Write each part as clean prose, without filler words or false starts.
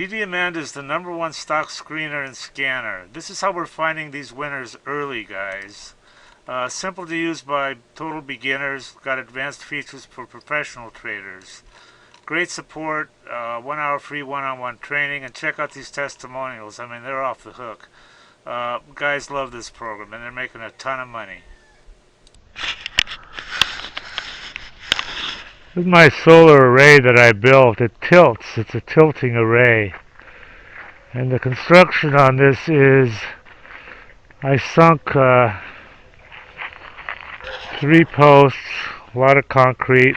DDAmanda is the #1 stock screener and scanner. This is how we're finding these winners early, guys. Simple to use by total beginners. Got advanced features for professional traders. Great support, 1 hour free one-on-one training, and check out these testimonials. I mean, they're off the hook. Guys love this program, and they're making a ton of money. This is my solar array that I built. It tilts. It's a tilting array. And the construction on this is I sunk 3 posts, a lot of concrete,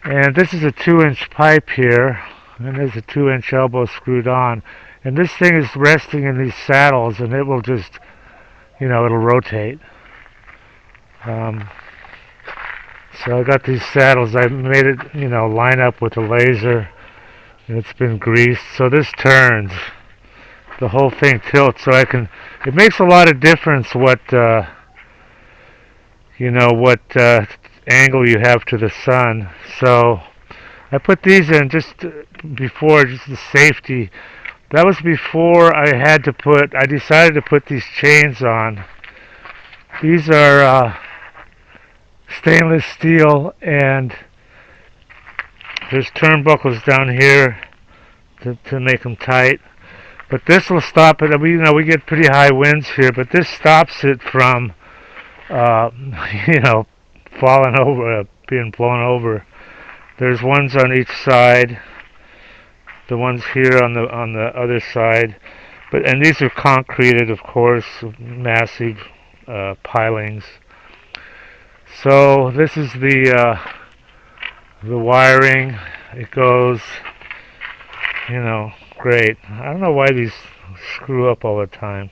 and this is a 2-inch pipe here, and there's a 2-inch elbow screwed on. And this thing is resting in these saddles, and it will just, it'll rotate. So I got these saddles. I made it, line up with a laser, and it's been greased. So this turns. The whole thing tilts. So it makes a lot of difference what angle you have to the sun. So I put these in just before, just the safety. That was before I decided to put these chains on. These are stainless steel, and there's turnbuckles down here to make them tight. But this will stop it. We get pretty high winds here, but this stops it from, falling over, being blown over. There's ones on each side. The ones here on the other side. And these are concreted, of course, massive pilings. So this is the wiring. It goes, great. I don't know why these screw up all the time.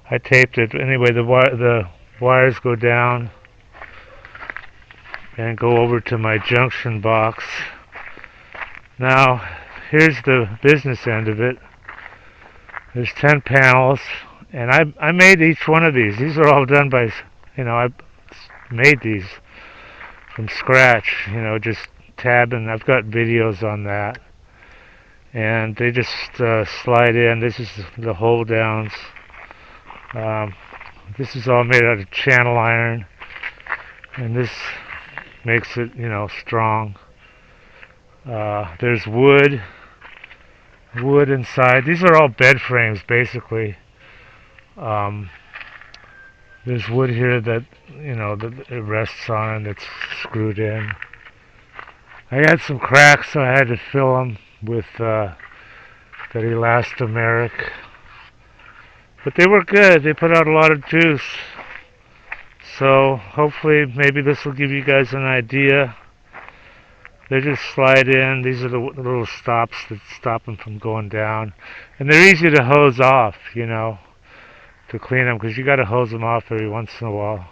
I taped it anyway. The wires go down and go over to my junction box. Now here's the business end of it. There's 10 panels, and I made each one of these. These are all done by, I made these from scratch, just tabbing. I've got videos on that. And they just slide in. This is the hold downs. This is all made out of channel iron, and this makes it, strong. There's wood inside. These are all bed frames, basically. There's wood here that, that it rests on, that's screwed in. I had some cracks, so I had to fill them with that elastomeric. But they were good. They put out a lot of juice. So hopefully maybe this will give you guys an idea. They just slide in. These are the little stops that stop them from going down. And they're easy to hose off, to clean them, because you got to hose them off every once in a while.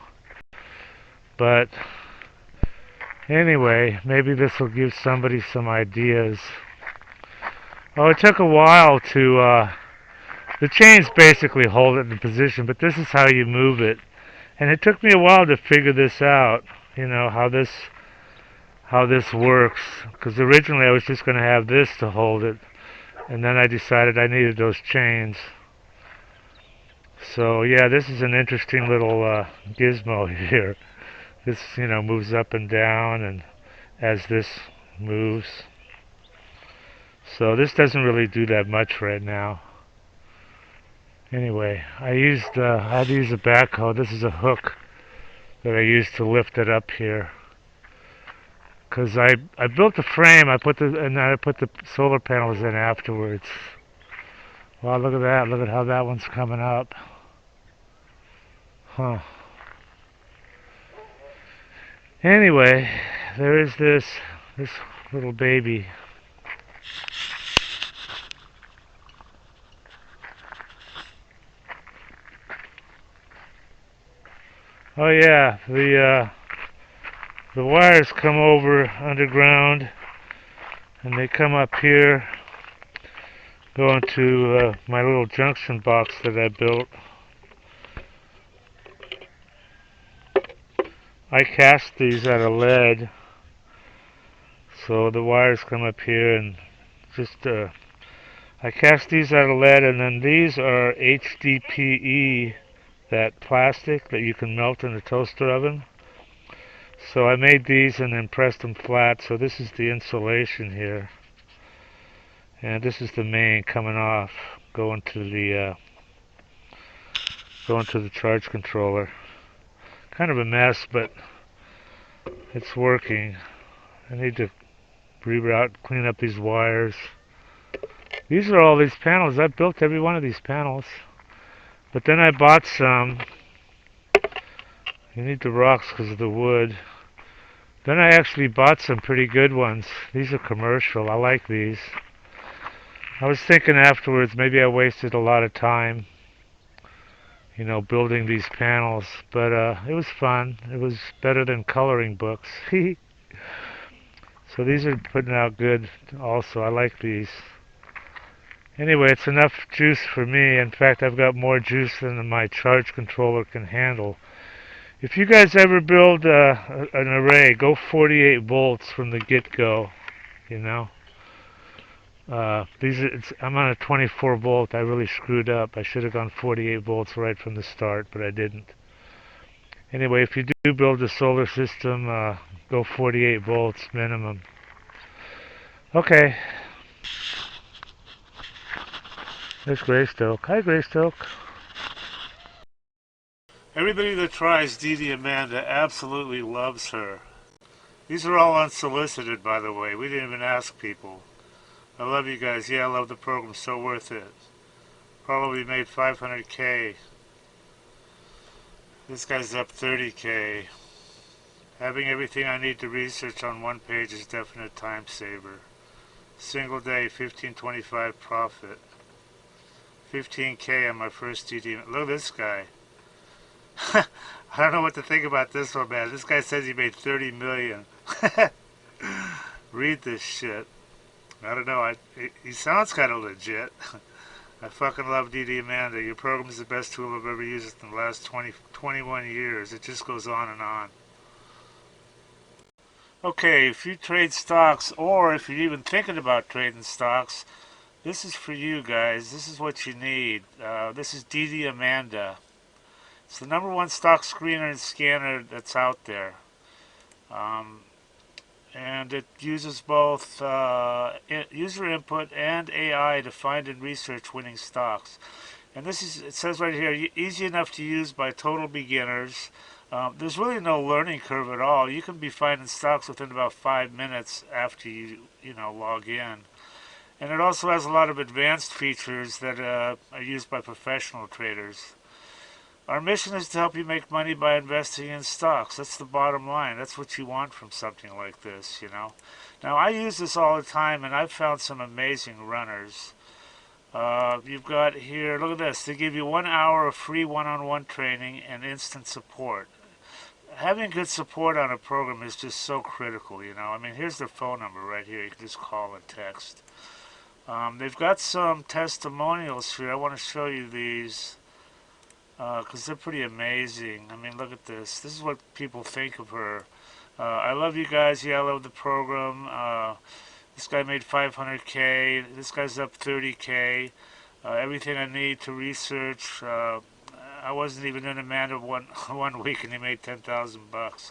But anyway, maybe this will give somebody some ideas. Oh, it took a while to, the chains basically hold it in position, but this is how you move it. And it took me a while to figure this out, how this works. Because originally I was just going to have this to hold it, and then I decided I needed those chains. So yeah, this is an interesting little gizmo here. This, moves up and down, and as this moves. So this doesn't really do that much right now. Anyway, I had to use a backhoe. This is a hook that I used to lift it up here. Because I built the frame, and then I put the solar panels in afterwards. Wow, look at that. Look at how that one's coming up. Huh. Anyway, there is this little baby. Oh yeah, the wires come over underground, and they come up here, go into my little junction box that I built. I cast these out of lead, so the wires come up here, and just I cast these out of lead, and then these are HDPE, that plastic that you can melt in the toaster oven. So I made these and then pressed them flat. So this is the insulation here, and this is the main coming off, going to the charge controller. Kind of a mess, but it's working. I need to reroute, clean up these wires. These are all these panels. I built every one of these panels. But then I bought some. You need the rocks because of the wood. Then I actually bought some pretty good ones. These are commercial. I like these. I was thinking afterwards maybe I wasted a lot of time, building these panels. But it was fun. It was better than coloring books. So these are putting out good also. I like these. Anyway, it's enough juice for me. In fact, I've got more juice than my charge controller can handle. If you guys ever build an array, go 48 volts from the get-go, you know. I'm on a 24 volt. I really screwed up. I should have gone 48 volts right from the start, but I didn't. Anyway, if you do build a solar system, go 48 volts minimum. Okay. There's Greystoke. Hi, Greystoke. Everybody that tries DDAmanda absolutely loves her. These are all unsolicited, by the way. We didn't even ask people. I love you guys. Yeah, I love the program. So worth it. Probably made 500K. This guy's up 30K. Having everything I need to research on one page is definite time saver. Single day, 1525 profit. 15K on my first DD. Look at this guy. I don't know what to think about this one, man. This guy says he made 30 million. Read this shit. I don't know. He sounds kind of legit. I fucking love DDAmanda. Your program is the best tool I've ever used in the last 21 years. It just goes on and on. Okay, if you trade stocks, or if you're even thinking about trading stocks, this is for you guys. This is what you need. This is DDAmanda. It's the #1 stock screener and scanner that's out there. And it uses both user input and AI to find and research winning stocks. And it says right here, easy enough to use by total beginners. There's really no learning curve at all. You can be finding stocks within about 5 minutes after you log in. And it also has a lot of advanced features that are used by professional traders. Our mission is to help you make money by investing in stocks. That's the bottom line. That's what you want from something like this, Now, I use this all the time, and I've found some amazing runners. You've got here, look at this. They give you 1 hour of free one-on-one training and instant support. Having good support on a program is just so critical, I mean, here's their phone number right here. You can just call and text. They've got some testimonials here. I want to show you these because they're pretty amazing. I mean, look at this. This is what people think of her. I love you guys. Yeah, I love the program. This guy made 500K. This guy's up 30K. Everything I need to research. I wasn't even in Amanda one week, and he made 10,000 bucks.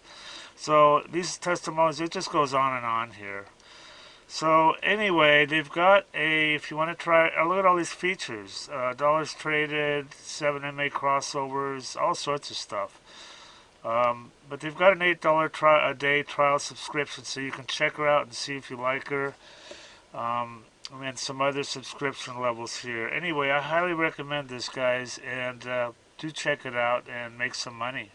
So these testimonials, it just goes on and on here. So anyway, they've got if you want to try, look at all these features. Dollars traded, 7 MA crossovers, all sorts of stuff. But they've got an $8 a day trial subscription, so you can check her out and see if you like her. And then some other subscription levels here. Anyway, I highly recommend this, guys, and do check it out and make some money.